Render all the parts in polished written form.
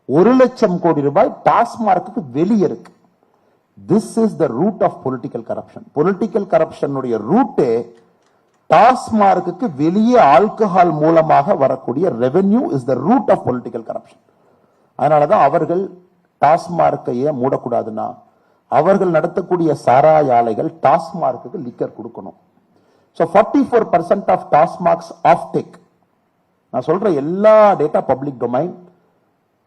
1,00,000 கோடி ரூபாய் டாஸ்மார்க்கு வெளியே இருக்கு. This is the root of political corruption. Political corruption உடைய ரூட்டே டாஸ்மார்க்கு வெளியே ஆல்கஹால் மூலமாக வரக்கூடிய revenue is the root of political corruption. அதனாலதான் அவர்கள் டாஸ்மார்க்கை ஏன் மூடக்கூடாதுன்னா, அவர்கள் நடத்தக்கூடிய சாராய ஆலைகள் டாஸ்மார்க்கு லிக்கர் கொடுக்கணும். So 44% of TASMACs offtake, நான் சொல்ற எல்லா டேட்டா பப்ளிக் டொமைன்.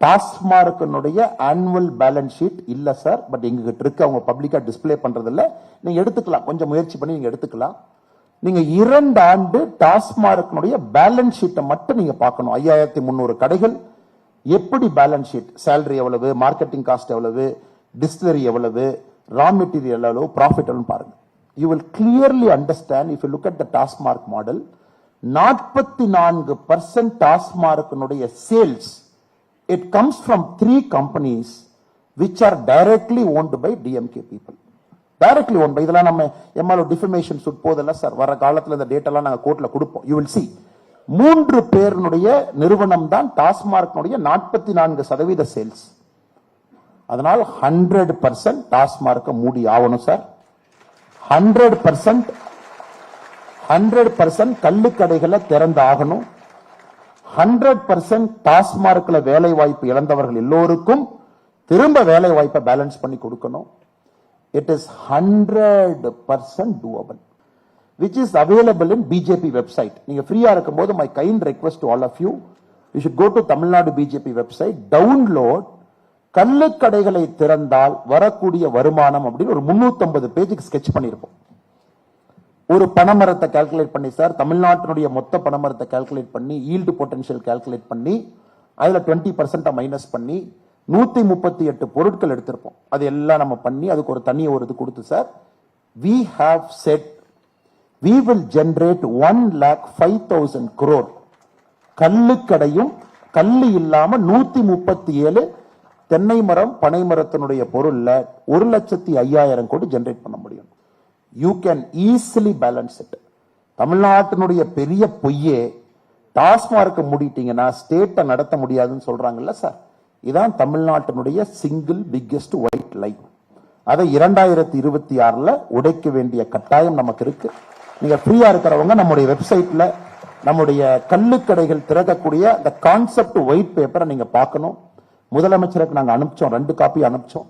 டாஸ்மார்க்கினுடைய ஆனுவல் பேலன்ஸ் ஷீட் இல்ல சார், பட் எங்ககிட்ட இருக்கு, அவங்க பப்ளிக்கா டிஸ்பிளே பண்றது இல்ல. நீங்க எடுத்துக்கலாம், கொஞ்சம் முயற்சி பண்ணி நீங்க எடுத்துக்கலாம். நீங்க 2 ஆண்டு டாஸ்மார்க்கினுடைய பேலன்ஸ் ஷீட்டை மட்டும் நீங்க பார்க்கணும். 5300 கடைகள் எப்படி பேலன்ஸ் ஷீட், சேலரி எவ்வளவு, மார்க்கெட்டிங் காஸ்ட் எவ்வளவு, டிஸ்டிலரி எவ்வளவு, ரா மெட்டீரியல் எவ்வளவு, ப்ராஃபிட் எவ்வளவு பாருங்க. You will clearly understand if you look at the Tasmark model. 44% டாஸ்மார்க்கினுடைய sales, it comes from 3 companies which are directly owned by DMK people. Directly owned by, இதெல்லாம் நம்ம MRO defamation suit போதல்ல sir, வர காலத்துல இந்த டேட்டாலாம் நாங்க கோர்ட்ல கொடுப்போம். You will see 3 பேருடைய நிறுவனம் தான் டாஸ்மார்க்கினுடைய 44% சேல்ஸ். அதனால் 100% டாஸ்மார்க்க மூடி ஆகணும் சார். 100% கள்ளுக்கடைகளை திறந்து ஆகணும். 100% டாஸ்மார்க்ல வேலை வாய்ப்பு இழந்தவர்கள் எல்லோருக்கும் திரும்ப வேலை வாய்ப்பை பேலன்ஸ் பண்ணி கொடுக்கணும். It is 100% doable, which is available in BJP website. நீங்க ஃப்ரீயா இருக்கும்போது my kind request to all of you, you should go to Tamil Nadu BJP website, download கள்ளுக்கடைகளை திறந்தால் வரக்கூடிய வருமானம் அப்படின்னு ஒரு 350 பேஜுக்கு ஸ்கெட்ச் பண்ணிருப்போம். ஒரு பணமரத்தை கால்குலேட் பண்ணி சார், தமிழ்நாட்டினுடைய மொத்த பணமரத்தை கால்குலேட் பண்ணி, ஈல்டு பொட்டன்ஷியல் கால்குலேட் பண்ணி, அதுல 20% மைனஸ் பண்ணி 138 பொருட்கள் எடுத்திருப்போம். அது எல்லாம் நம்ம பண்ணி அதுக்கு ஒரு தனியாக ஒரு இது கொடுத்து sir, we have said we will generate 1,05,000 crore. கள்ளுக்கடையும் கல்லு இல்லாம 137 தென்னை மரம் பனை மரத்தினுடைய பொருள்ல 1,05,000 கோடி ஜெனரேட் பண்ண முடியும். You can easily balance it. தமிழ்நாட்டினுடைய பெரிய பொய்யே, டாஸ்மார்க்க மூடிட்டீங்கன்னா ஸ்டேட்டை நடத்த முடியாதுன்னு சொல்றாங்கல்ல சார், இதான் தமிழ்நாட்டினுடைய சிங்கிள் பிக்கெஸ்ட் ஒயிட் லை. அதை 2026 உடைக்க வேண்டிய கட்டாயம் நமக்கு இருக்கு. நீங்க ஃப்ரீயா இருக்கிறவங்க நம்முடைய வெப்சைட்ல நம்முடைய கள்ளுக்கடைகள் திறக்கக்கூடிய அந்த கான்செப்ட் ஒயிட் பேப்பரை நீங்க பார்க்கணும். முதலமைச்சருக்கு நாங்க அனுப்பிச்சோம், 2 காப்பி அனுப்பிச்சோம்.